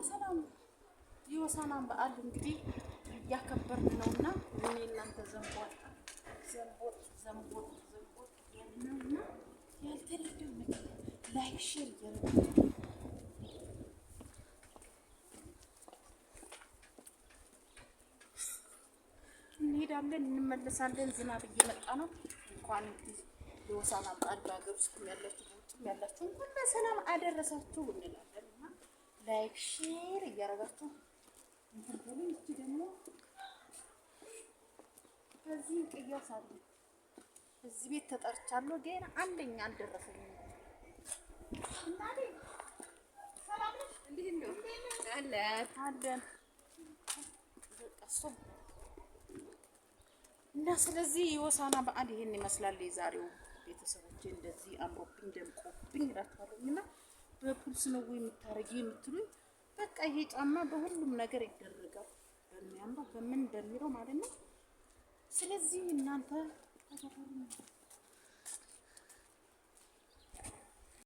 ሰላም የሆሳዕናን በዓል እንግዲህ እያከበርን ነውና እኔ እናንተ ዘንቦት ያልነውና ያልተረዳው ነገር ላይክ ሼር እያደረጋችሁ እንሄዳለን እንመለሳለን። ዝናብ እየመጣ ነው። እንኳን የሆሳዕና በዓል በሀገር ውስጥ ያላችሁ በውጭም ያላችሁ እንኳን በሰላም አደረሳችሁ እንላለን እና ላይክ ሼር እያደረጋችሁ እንትን በሉ። እቺ ደግሞ ከዚህ ቅያስ አለ እዚህ ቤት ተጠርቻለሁ፣ ግን አንደኛ አልደረሰኝም። እናቴ ሰላም ነሽ? እንዴት ነው አለን በቃ እና ስለዚህ የሆሳዕና በዓል ይሄን ይመስላል። የዛሬው ቤተሰቦቼ እንደዚህ አምሮብኝ ደምቆብኝ እላችኋለሁ። እና በፑልስ ነው የምታረጊ የምትሉኝ በቃ ይሄ ጫማ በሁሉም ነገር ይደረጋል፣ በሚያምረው በምን በሚለው ማለት ነው። ስለዚህ እናንተ